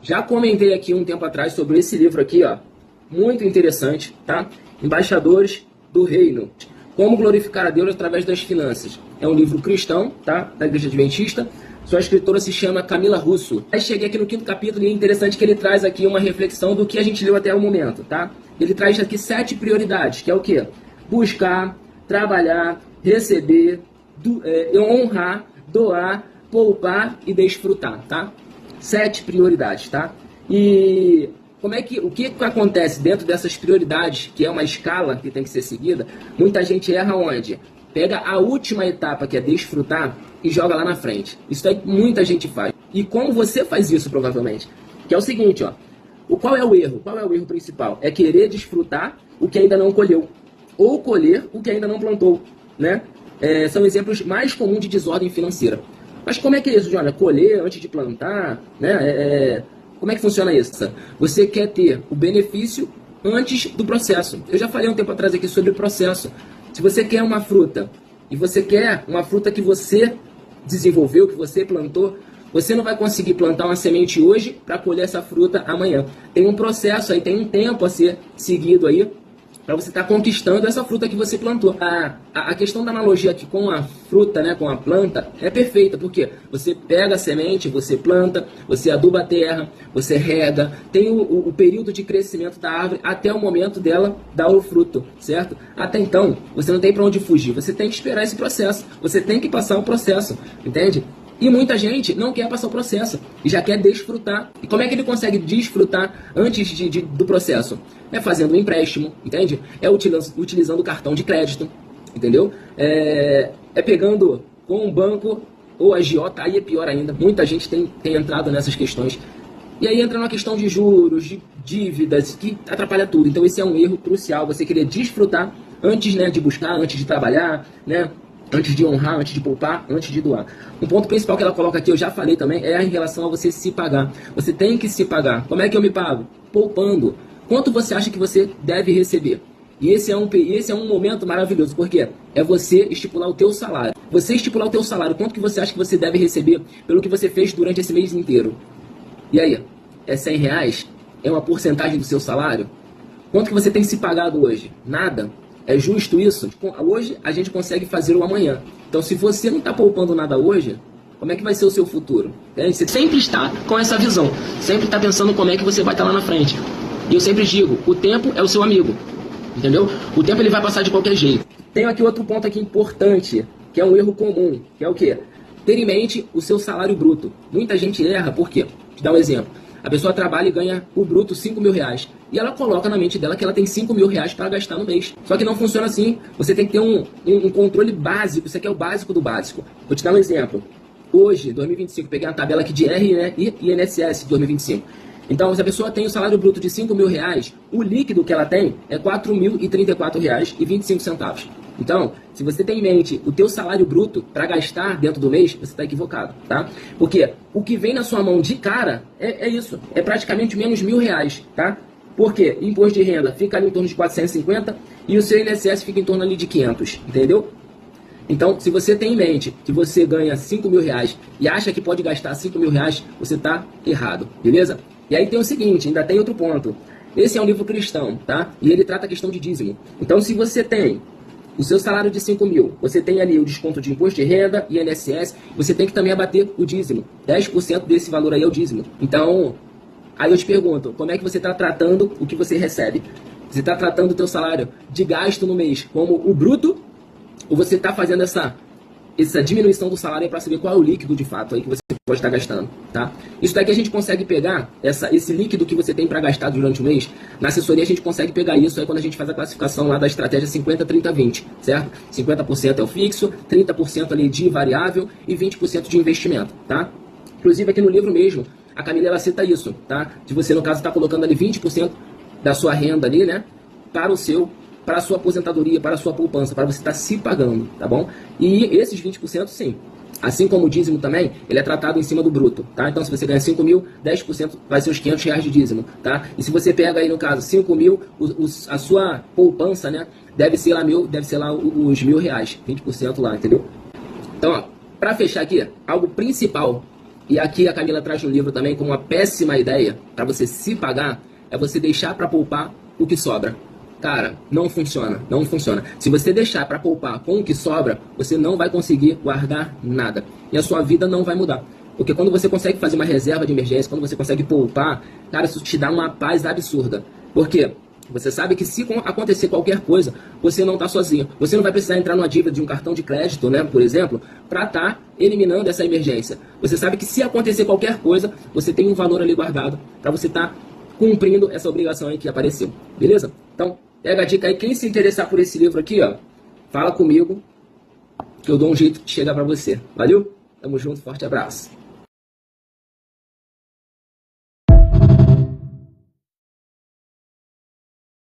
Já comentei aqui um tempo atrás sobre esse livro aqui, ó, muito interessante, tá? Embaixadores do Reino. Como glorificar a Deus através das finanças. É um livro cristão, tá? Da Igreja Adventista. Sua escritora se chama Camila Russo. Aí cheguei aqui no 5º capítulo e é interessante que ele traz aqui uma reflexão do que a gente leu até o momento, tá? Ele traz aqui 7 prioridades, que é o quê? Buscar, trabalhar, receber, honrar, doar, poupar e desfrutar, tá? 7 prioridades, tá? E o que acontece dentro dessas prioridades, que é uma escala que tem que ser seguida? Muita gente erra onde? Pega a última etapa, que é desfrutar, e joga lá na frente. Isso aí muita gente faz. E como você faz isso, provavelmente? Que é o seguinte, ó. Qual é o erro? Qual é o erro principal? É querer desfrutar o que ainda não colheu. Ou colher o que ainda não plantou, né? São exemplos mais comuns de desordem financeira. Mas como é que é isso, Jônia? Colher antes de plantar, né? Como é que funciona isso? Você quer ter o benefício antes do processo. Eu já falei um tempo atrás aqui sobre o processo. Se você quer uma fruta, e você quer uma fruta que você desenvolveu, que você plantou, você não vai conseguir plantar uma semente hoje para colher essa fruta amanhã. Tem um processo aí, tem um tempo a ser seguido aí, para você estar conquistando essa fruta que você plantou. A questão da analogia aqui com a fruta, né, com a planta, é perfeita, porque você pega a semente, você planta, você aduba a terra, você rega, tem o período de crescimento da árvore até o momento dela dar o fruto, certo? Até então, você não tem para onde fugir, você tem que esperar esse processo, você tem que passar o processo, entende? E muita gente não quer passar o processo e já quer desfrutar. E como é que ele consegue desfrutar antes do processo? É fazendo um empréstimo, entende? É utilizando o cartão de crédito, entendeu? É pegando com um banco ou agiota, aí é pior ainda. Muita gente tem entrado nessas questões. E aí entra uma questão de juros, de dívidas, que atrapalha tudo. Então esse é um erro crucial, você querer desfrutar antes, né, de buscar, antes de trabalhar, né? Antes de honrar, antes de poupar, antes de doar. Um ponto principal que ela coloca aqui, eu já falei também, é em relação a você se pagar. Você tem que se pagar. Como é que eu me pago? Poupando. Quanto você acha que você deve receber? E esse é um momento maravilhoso, porque é você estipular o teu salário. Você estipular o teu salário, quanto que você acha que você deve receber pelo que você fez durante esse mês inteiro? E aí, é R$100? É uma porcentagem do seu salário? Quanto que você tem se pagado hoje? Nada? É justo isso? Hoje a gente consegue fazer o amanhã. Então, se você não está poupando nada hoje, como é que vai ser o seu futuro? Você sempre está com essa visão. Sempre está pensando como é que você vai estar lá na frente. E eu sempre digo, o tempo é o seu amigo. Entendeu? O tempo ele vai passar de qualquer jeito. Tenho aqui outro ponto aqui importante, que é um erro comum, que é o quê? Ter em mente o seu salário bruto. Muita gente erra, por quê? Vou te dar um exemplo. A pessoa trabalha e ganha o bruto R$5.000. E ela coloca na mente dela que ela tem R$5.000 para gastar no mês. Só que não funciona assim. Você tem que ter um controle básico. Isso aqui é o básico do básico. Vou te dar um exemplo. Hoje, 2025, peguei uma tabela aqui de R e INSS de 2025. Então, se a pessoa tem o salário bruto de R$5.000, o líquido que ela tem é R$4.034,25. Então, se você tem em mente o teu salário bruto para gastar dentro do mês, você está equivocado, tá? Porque o que vem na sua mão de cara é isso. É praticamente menos R$1.000, tá? Porque imposto de renda fica ali em torno de 450 e o seu INSS fica em torno ali de 500, entendeu? Então, se você tem em mente que você ganha R$5.000 e acha que pode gastar R$5.000, você está errado, beleza? E aí tem o seguinte, ainda tem outro ponto. Esse é um livro cristão, tá? E ele trata a questão de dízimo. Então, se você tem o seu salário de 5.000, você tem ali o desconto de imposto de renda, INSS, você tem que também abater o dízimo. 10% desse valor aí é o dízimo. Então, aí eu te pergunto, como é que você está tratando o que você recebe? Você está tratando o teu salário de gasto no mês como o bruto? Ou você está fazendo essa diminuição do salário para saber qual é o líquido de fato aí que você pode estar gastando, tá? Isso daqui a gente consegue pegar, esse líquido que você tem para gastar durante o mês, na assessoria a gente consegue pegar isso aí quando a gente faz a classificação lá da estratégia 50, 30, 20, certo? 50% é o fixo, 30% ali de variável e 20% de investimento, tá? Inclusive aqui no livro mesmo, a Camila ela cita isso, tá? De você no caso estar colocando ali 20% da sua renda ali, né? Para a sua aposentadoria, para a sua poupança, para você estar se pagando, tá bom? E esses 20%, sim, assim como o dízimo também, ele é tratado em cima do bruto, tá? Então, se você ganha 5.000, 10% vai ser os R$500 de dízimo, tá? E se você pega aí, no caso, 5.000, a sua poupança, né, deve ser lá os R$1.000, 20% lá, entendeu? Então, ó, para fechar aqui, algo principal E aqui a Camila traz no livro também como uma péssima ideia para você se pagar, é você deixar para poupar o que sobra. Cara, não funciona, não funciona. Se você deixar para poupar com o que sobra, você não vai conseguir guardar nada. E a sua vida não vai mudar. Porque quando você consegue fazer uma reserva de emergência, quando você consegue poupar, cara, isso te dá uma paz absurda. Por quê? Você sabe que se acontecer qualquer coisa, você não está sozinho. Você não vai precisar entrar numa dívida de um cartão de crédito, né, por exemplo, para estar eliminando essa emergência. Você sabe que se acontecer qualquer coisa, você tem um valor ali guardado para você estar cumprindo essa obrigação aí que apareceu. Beleza? Então, pega a dica aí. Quem se interessar por esse livro aqui, ó, fala comigo que eu dou um jeito de chegar para você. Valeu? Tamo junto, forte abraço.